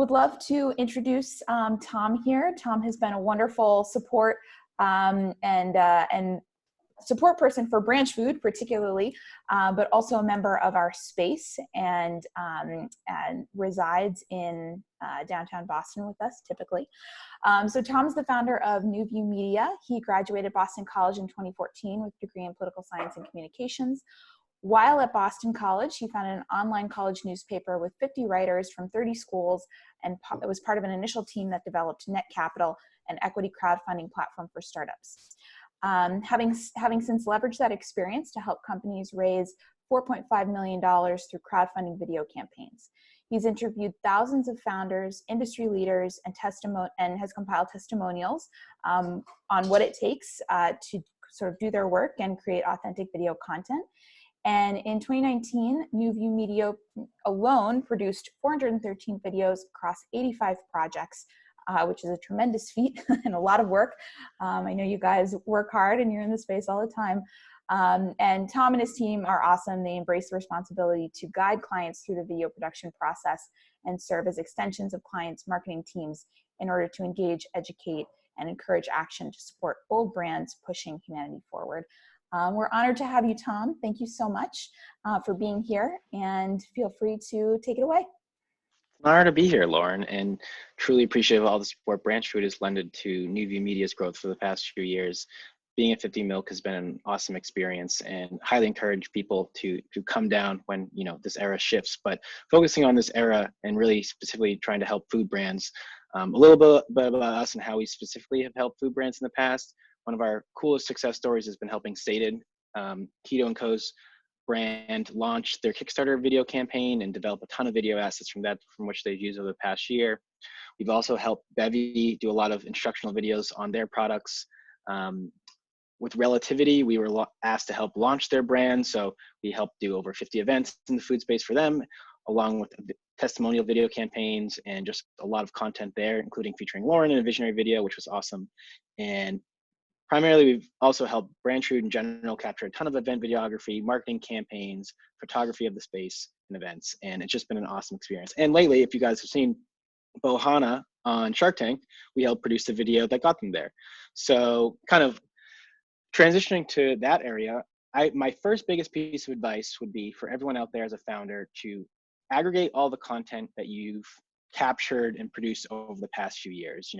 would love to introduce Tom here. Tom has been a wonderful support and support person for Branchfood, particularly, but also a member of our space and resides in downtown Boston with us typically. So Tom's the founder of New View Media. He graduated Boston College in 2014 with a degree in political science and communications. While at Boston College, he founded an online college newspaper with 50 writers from 30 schools, and it was part of an initial team that developed Net Capital, an equity crowdfunding platform for startups. Having since leveraged that experience to help companies raise $4.5 million through crowdfunding video campaigns. He's interviewed thousands of founders, industry leaders, and has compiled testimonials on what it takes to sort of do their work and create authentic video content. And in 2019, New View Media alone produced 413 videos across 85 projects, which is a tremendous feat and a lot of work. I know you guys work hard and you're in the space all the time. And Tom and his team are awesome. They embrace the responsibility to guide clients through the video production process and serve as extensions of clients' marketing teams in order to engage, educate, and encourage action to support bold brands pushing humanity forward. We're honored to have you, Tom. Thank you so much for being here, and feel free to take it away. It's an honor to be here, Lauren, and truly appreciate all the support Branchfood has lended to New View Media's growth for the past few years. Being at 50 Milk has been an awesome experience, and highly encourage people to come down when this era shifts. But focusing on this era and really specifically trying to help food brands, a little bit about us and how we specifically have helped food brands in the past. One of our coolest success stories has been helping Sated, Keto & Co.'s brand, launch their Kickstarter video campaign and develop a ton of video assets from which they've used over the past year. We've also helped Bevy do a lot of instructional videos on their products. With Relativity, we were asked to help launch their brand, so we helped do over 50 events in the food space for them, along with testimonial video campaigns and just a lot of content there, including featuring Lauren in a visionary video, which was awesome. And primarily, we've also helped Branchfood in general capture a ton of event videography, marketing campaigns, photography of the space and events, and it's just been an awesome experience. And lately, if you guys have seen Bohana on Shark Tank, we helped produce the video that got them there. So kind of transitioning to that area, my first biggest piece of advice would be for everyone out there as a founder to aggregate all the content that you've captured and produced over the past few years.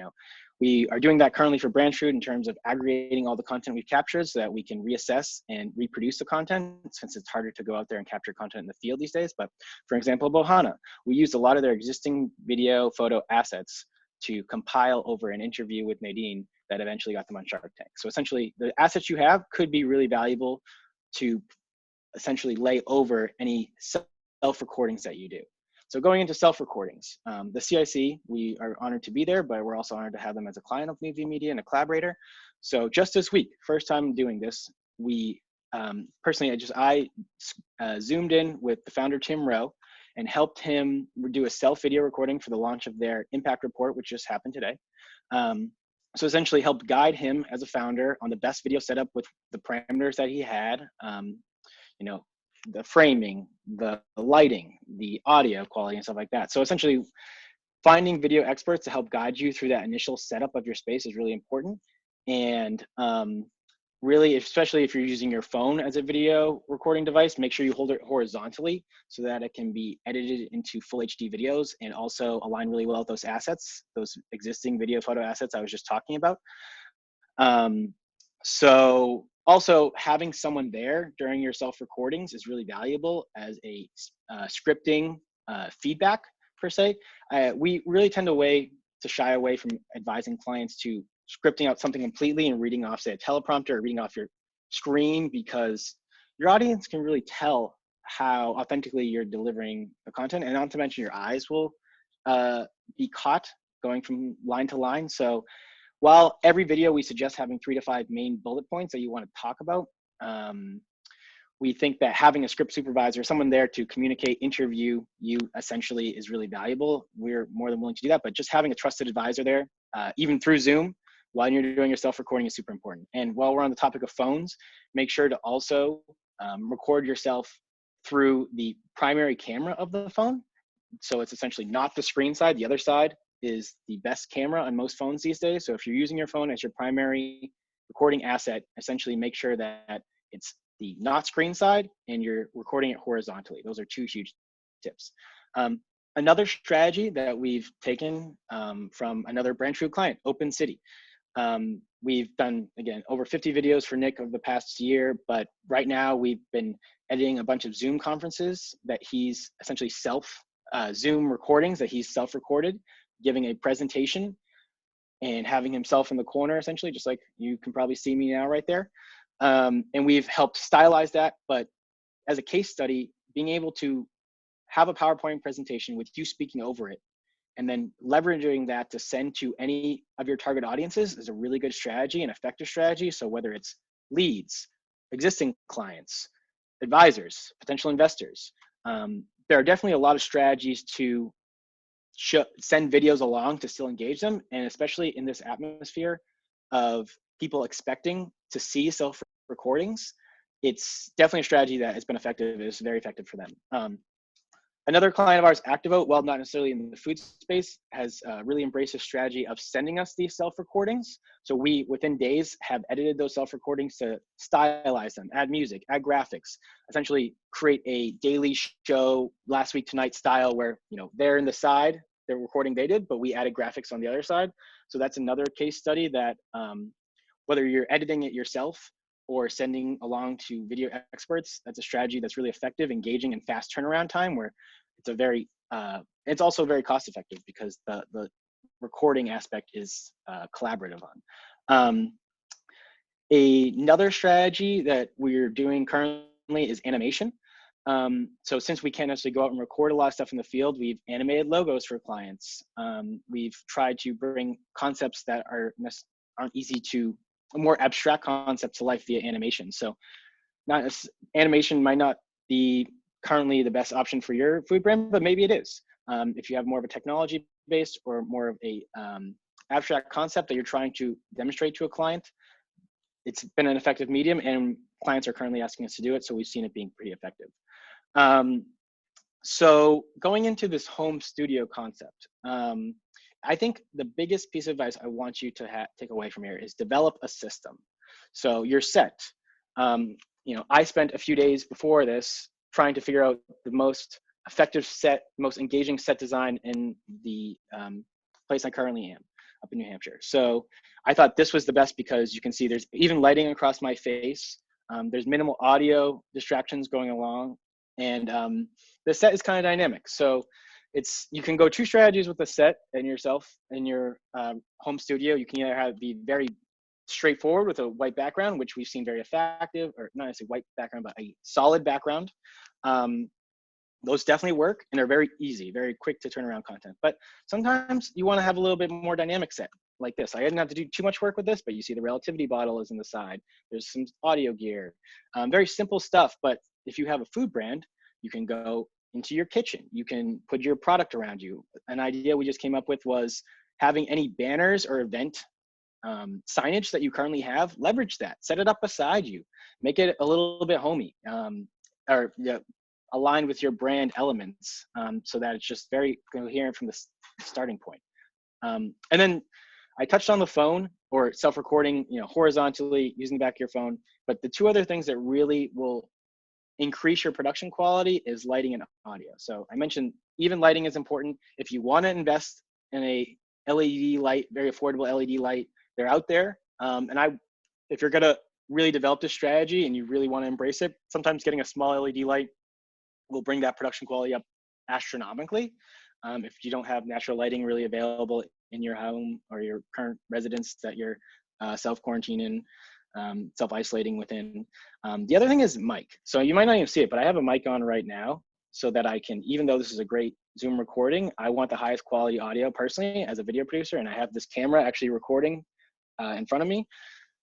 We are doing that currently for Branchfood in terms of aggregating all the content we've captured so that we can reassess and reproduce the content, since it's harder to go out there and capture content in the field these days. But for example, Bohana, we used a lot of their existing video, photo assets to compile over an interview with Nadine that eventually got them on Shark Tank. So essentially, the assets you have could be really valuable to essentially lay over any self-recordings that you do. So going into self-recordings, the CIC, we are honored to be there, but we're also honored to have them as a client of New View Media and a collaborator. So just this week, first time doing this, we personally, I zoomed in with the founder, Tim Rowe, and helped him do a self-video recording for the launch of their impact report, which just happened today. So essentially helped guide him as a founder on the best video setup with the parameters that he had, the framing, the lighting, the audio quality and stuff like that. So essentially finding video experts to help guide you through that initial setup of your space is really important. And really, especially if you're using your phone as a video recording device, make sure you hold it horizontally so that it can be edited into full HD videos and also align really well with those assets, those existing video photo assets I was just talking about. So also having someone there during your self-recordings is really valuable as a scripting feedback per se. We really tend to shy away from advising clients to scripting out something completely and reading off, say, a teleprompter or reading off your screen, because your audience can really tell how authentically you're delivering the content, and not to mention your eyes will be caught going from line to line. So while every video we suggest having 3 to 5 main bullet points that you want to talk about, we think that having a script supervisor, someone there to communicate, interview you essentially is really valuable. We're more than willing to do that, but just having a trusted advisor there, even through Zoom, while you're doing your self-recording is super important. And while we're on the topic of phones, make sure to also record yourself through the primary camera of the phone So it's essentially not the screen side. The other side is the best camera on most phones these days. So if you're using your phone as your primary recording asset, essentially make sure that it's the not screen side and you're recording it horizontally. Those are two huge tips. Another strategy that we've taken from another Branchfood client, Open City. We've done, again, over 50 videos for Nick over the past year, but right now we've been editing a bunch of Zoom conferences that he's essentially Zoom recordings that he's self-recorded, giving a presentation and having himself in the corner, essentially, just like you can probably see me now right there. And we've helped stylize that, but as a case study, being able to have a PowerPoint presentation with you speaking over it, and then leveraging that to send to any of your target audiences is a really good strategy and effective strategy. So whether it's leads, existing clients, advisors, potential investors, there are definitely a lot of strategies to send videos along to still engage them. And especially in this atmosphere of people expecting to see self-recordings, it's definitely a strategy that has been effective. It's very effective for them. Another client of ours, Activo, while not necessarily in the food space, has really embraced a strategy of sending us these self-recordings. So we, within days, have edited those self-recordings to stylize them, add music, add graphics, essentially create a daily show, last week tonight style, where they're in the side, they're recording they did, but we added graphics on the other side. So that's another case study that whether you're editing it yourself or sending along to video experts, that's a strategy that's really effective, engaging, and fast turnaround time, where it's also very cost effective because the recording aspect is collaborative on. Another strategy that we're doing currently is animation. So since we can't necessarily go out and record a lot of stuff in the field, we've animated logos for clients. We've tried to bring concepts that aren't easy to, more abstract concepts to life via animation. So animation might not be currently the best option for your food brand, but maybe it is. If you have more of a technology based or more of a abstract concept that you're trying to demonstrate to a client, it's been an effective medium, and clients are currently asking us to do it. So we've seen it being pretty effective. So going into this home studio concept, I think the biggest piece of advice I want you to take away from here is develop a system. So you're set. I spent a few days before this trying to figure out the most effective set, most engaging set design in the place I currently am up in New Hampshire. So I thought this was the best because you can see there's even lighting across my face. There's minimal audio distractions going along, and the set is kind of dynamic. So you can go two strategies with the set and yourself in your home studio. You can either be very straightforward with a white background, which we've seen very effective, or not necessarily white background, but a solid background. Those definitely work and are very easy, very quick to turn around content. But sometimes you want to have a little bit more dynamic set like this. I didn't have to do too much work with this, but you see the relativity bottle is in the side. There's some audio gear, very simple stuff. But if you have a food brand, you can go into your kitchen. You can put your product around you. An idea we just came up with was having any banners or event signage that you currently have, leverage that, set it up beside you, make it a little bit homey, or aligned with your brand elements, so that it's just very coherent from the starting point. And then I touched on the phone or self-recording, horizontally using the back of your phone. But the two other things that really will increase your production quality is lighting and audio. So I mentioned even lighting is important. If you want to invest in a LED light, very affordable LED light, they're out there. If you're gonna really develop this strategy and you really want to embrace it, sometimes getting a small LED light will bring that production quality up astronomically. If you don't have natural lighting really available in your home or your current residence that you're self-quarantining, self-isolating within. The other thing is mic. So you might not even see it, but I have a mic on right now so that I can, even though this is a great Zoom recording, I want the highest quality audio personally as a video producer, and I have this camera actually recording in front of me.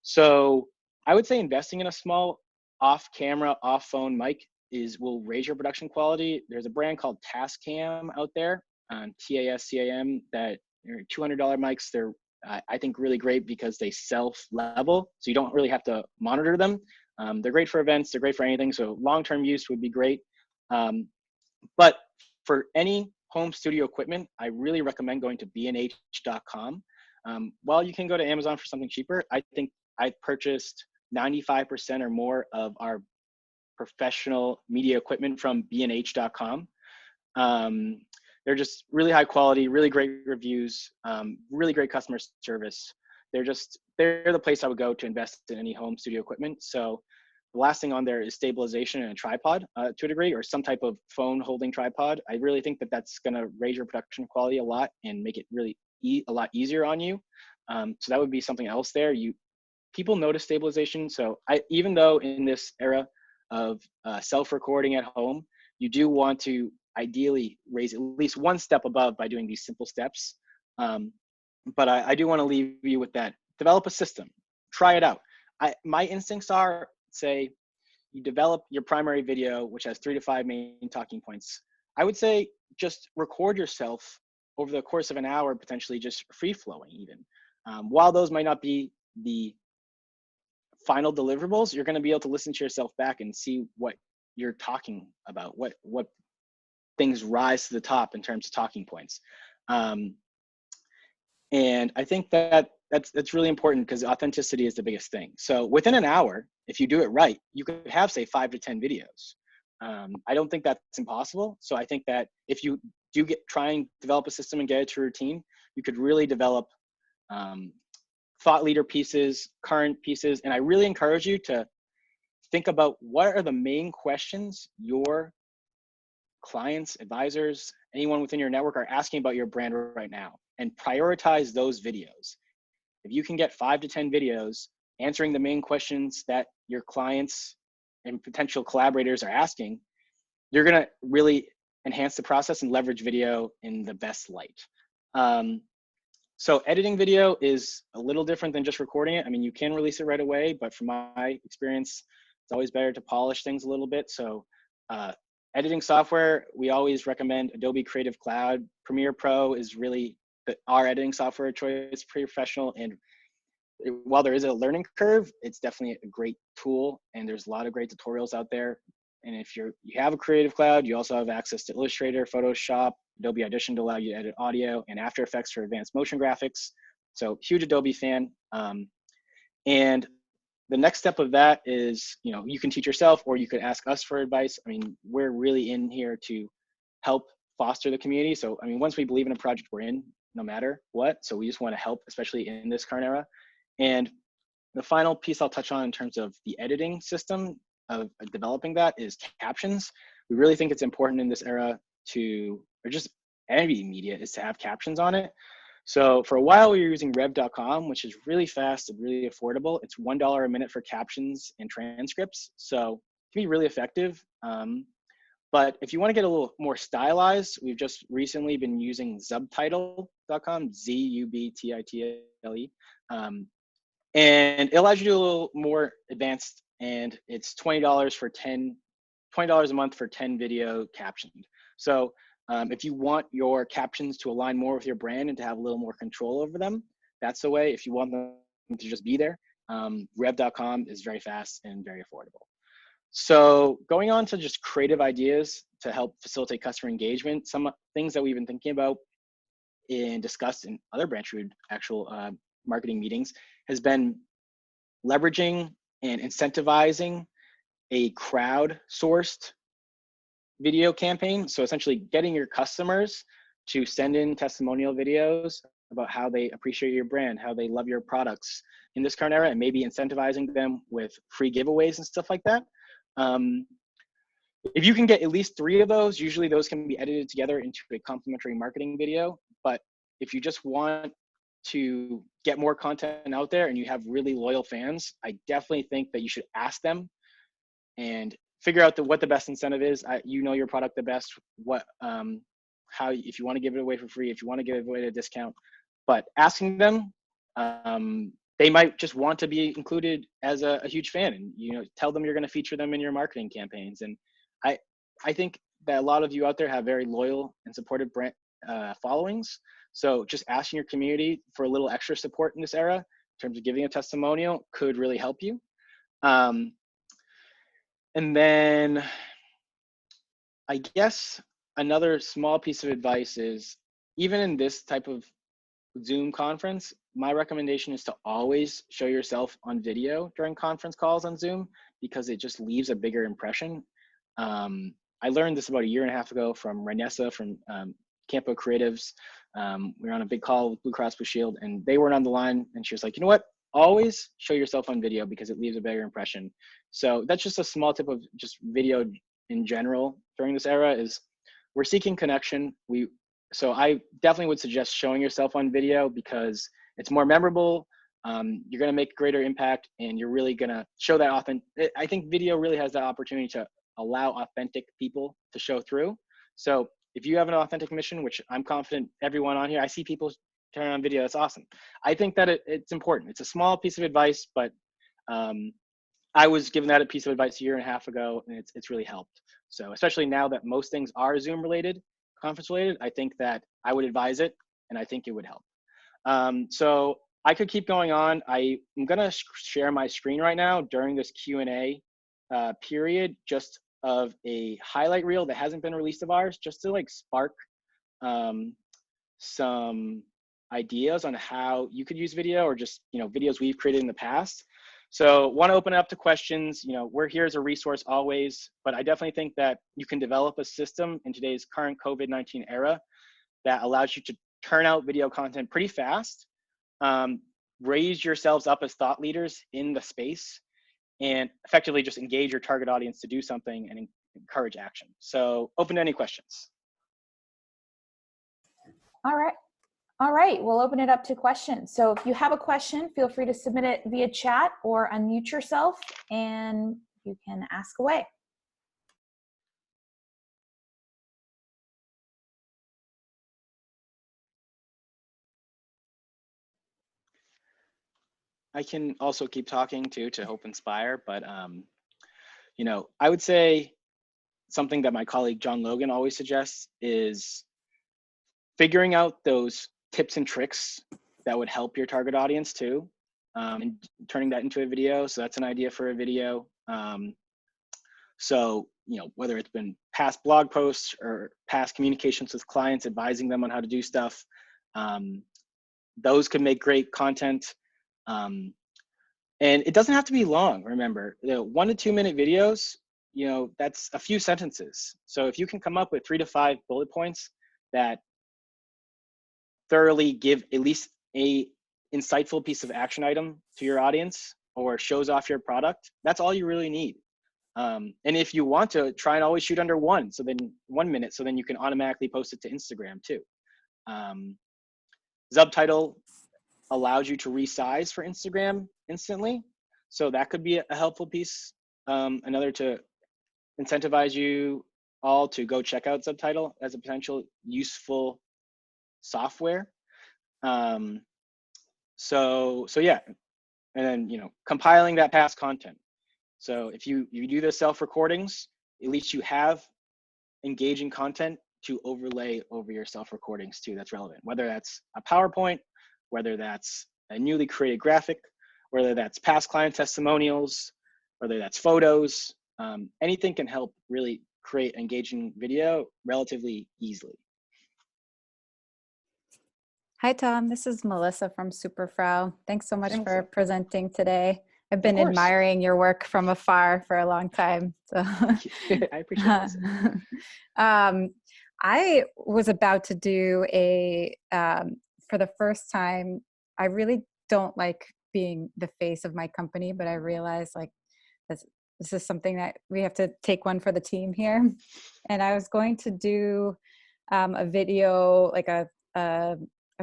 So I would say investing in a small off-camera, off-phone mic will raise your production quality. There's a brand called Tascam out there, TASCAM, that are $200 mics. They're I think really great because they self-level, so you don't really have to monitor them. They're great for events. They're great for anything. So long-term use would be great. But for any home studio equipment, I really recommend going to bnh.com. While you can go to Amazon for something cheaper, I think I purchased 95% or more of our professional media equipment from bnh.com. They're just really high quality, really great reviews, really great customer service. They're the place I would go to invest in any home studio equipment. So the last thing on there is stabilization and a tripod to a degree, or some type of phone holding tripod. I really think that that's going to raise your production quality a lot and make it really a lot easier on you. So that would be something else there. People notice stabilization. So even though in this era of self-recording at home, you do want to ideally raise at least one step above by doing these simple steps. But I do want to leave you with that. Develop a system. Try it out. My instincts are, say, you develop your primary video, which has 3 to 5 main talking points. I would say just record yourself over the course of an hour, potentially just free-flowing even. While those might not be the final deliverables, you're going to be able to listen to yourself back and see what you're talking about, what things rise to the top in terms of talking points. And I think that's really important because authenticity is the biggest thing. So within an hour, if you do it right, you could have, say, 5 to 10 videos. I don't think that's impossible. So I think that if you do try and develop a system and get it to a routine, you could really develop thought leader pieces, current pieces. And I really encourage you to think about what are the main questions your clients, advisors, anyone within your network are asking about your brand right now, and prioritize those videos. If you can get 5 to 10 videos answering the main questions that your clients and potential collaborators are asking, you're going to really enhance the process and leverage video in the best light. So editing video is a little different than just recording it. I mean, you can release it right away, but from my experience, it's always better to polish things a little bit. So editing software, we always recommend Adobe Creative Cloud. Premiere Pro is really our editing software choice, pretty professional. And while there is a learning curve, it's definitely a great tool. And there's a lot of great tutorials out there. And if you have a Creative Cloud, you also have access to Illustrator, Photoshop, Adobe Audition to allow you to edit audio, and After Effects for advanced motion graphics. So huge Adobe fan. And the next step of that is, you can teach yourself, or you could ask us for advice. I mean, we're really in here to help foster the community. So, I mean, once we believe in a project, we're in no matter what. So we just want to help, especially in this current era. And the final piece I'll touch on in terms of the editing system of developing that is captions. We really think it's important in this era or just any media, is to have captions on it. So for a while we were using rev.com, which is really fast and really affordable. It's $1 a minute for captions and transcripts. So it can be really effective. But if you want to get a little more stylized, we've just recently been using zubtitle.com, Zubtitle. And it allows you to do a little more advanced, and it's $20 a month for 10 video captioned. So if you want your captions to align more with your brand and to have a little more control over them, that's the way. If you want them to just be there, rev.com is very fast and very affordable. So going on to just creative ideas to help facilitate customer engagement, some things that we've been thinking about and discussed in other Branchfood actual marketing meetings has been leveraging and incentivizing a crowd-sourced video campaign. So essentially getting your customers to send in testimonial videos about how they appreciate your brand, how they love your products in this current era, and maybe incentivizing them with free giveaways and stuff like that. If you can get at least 3 of those, usually those can be edited together into a complimentary marketing video. But if you just want to get more content out there and you have really loyal fans, I definitely think that you should ask them and figure out what the best incentive is. You know your product the best, if you want to give it away for free, if you want to give it away at a discount. But asking them, they might just want to be included as a huge fan, and tell them you're going to feature them in your marketing campaigns. And I think that a lot of you out there have very loyal and supportive brand followings. So just asking your community for a little extra support in this era in terms of giving a testimonial could really help you. And then I guess another small piece of advice is, even in this type of Zoom conference, my recommendation is to always show yourself on video during conference calls on Zoom, because it just leaves a bigger impression. I learned this about a year and a half ago from Renessa from Campo Creatives. We were on a big call with Blue Cross Blue Shield, and they weren't on the line, and she was like, you know what? Always show yourself on video because it leaves a bigger impression. So that's just a small tip of just video in general during this era. Is we're seeking connection. So I definitely would suggest showing yourself on video because it's more memorable. You're going to make greater impact, and you're really going to show that I think video really has that opportunity to allow authentic people to show through. So if you have an authentic mission, which I'm confident everyone on here, I see people turn on video. That's awesome. I think that it's important. It's a small piece of advice, but I was given that a piece of advice a year and a half ago, and it's really helped. So especially now that most things are Zoom related, conference related, I think that I would advise it, and I think it would help. So I could keep going on. I'm gonna share my screen right now during this Q&A period, just of a highlight reel that hasn't been released of ours, just to like spark some ideas on how you could use video, or just, you know, videos we've created in the past. So want to open it up to questions. You know, we're here as a resource always, but I definitely think that you can develop a system in today's current COVID-19 era that allows you to turn out video content pretty fast, raise yourselves up as thought leaders in the space, and effectively just engage your target audience to do something and encourage action. So open to any questions. All right. All right, we'll open it up to questions. So if you have a question, feel free to submit it via chat or unmute yourself and you can ask away. I can also keep talking too to help inspire, but you know, I would say something that my colleague John Logan always suggests is figuring out those tips and tricks that would help your target audience too, and turning that into a video. So that's an idea for a video. So, you know, whether it's been past blog posts or past communications with clients, advising them on how to do stuff, those could make great content. And it doesn't have to be long. Remember, the 1 to 2 minute videos, you know, that's a few sentences. So if you can come up with 3 to 5 bullet points that thoroughly give at least a insightful piece of action item to your audience or shows off your product, that's all you really need. And if you want to, try and always shoot under 1 minute, so then you can automatically post it to Instagram too. Subtitle allows you to resize for Instagram instantly, so that could be a helpful piece. Another to incentivize you all to go check out Subtitle as a potential useful software. So yeah, and then, you know, compiling that past content. So if you do the self recordings, at least you have engaging content to overlay over your self recordings too. That's relevant, whether that's a PowerPoint, whether that's a newly created graphic, whether that's past client testimonials, whether that's photos. Anything can help really create engaging video relatively easily. Hi, Tom. This is Melissa from Superfrau. Thanks so much for presenting today. I've been admiring your work from afar for a long time. So I appreciate it. I was about to do for the first time, I really don't like being the face of my company, but I realized like this is something that we have to take one for the team here. And I was going to do a video, like a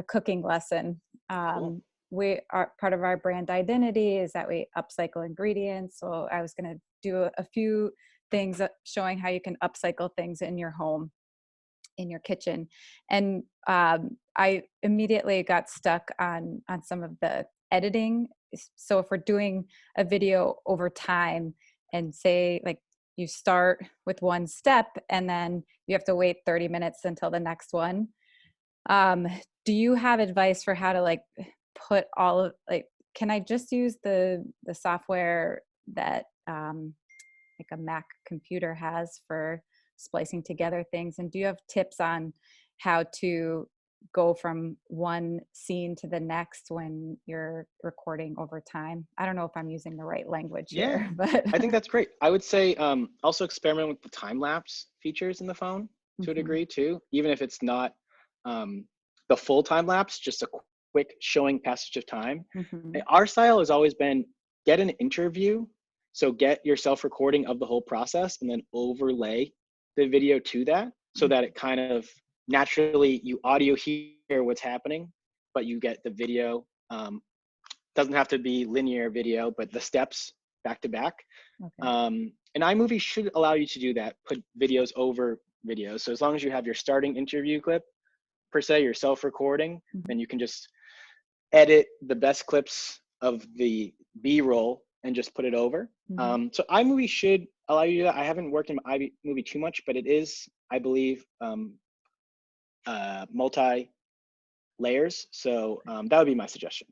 cooking lesson. Cool. We are part of our brand identity is that we upcycle ingredients. So I was going to do a few things showing how you can upcycle things in your home, in your kitchen. And I immediately got stuck on some of the editing. So if we're doing a video over time and say like you start with one step and then you have to wait 30 minutes until the next one. Do you have advice for how to like put all of like, can I just use the software that like a Mac computer has for splicing together things. And do you have tips on how to go from one scene to the next when you're recording over time? I don't know if I'm using the right language Yeah, here, but I think that's great. I would say also experiment with the time lapse features in the phone to a Mhm, degree too, even if it's not the full time lapse, just a quick showing passage of time. mhm, Our style has always been get an interview, so get yourself recording of the whole process and then overlay the video to that so mhm. that it kind of naturally you audio hear what's happening, but you get the video. Doesn't have to be linear video, but the steps back to back. Okay. And iMovie should allow you to do that, put videos over videos. So as long as you have your starting interview clip, per se, your self-recording, Mhm, then you can just edit the best clips of the B-roll and just put it over. mhm. So iMovie should allow you to do that. I haven't worked in iMovie too much, but it is, I believe, multi layers. So that would be my suggestion.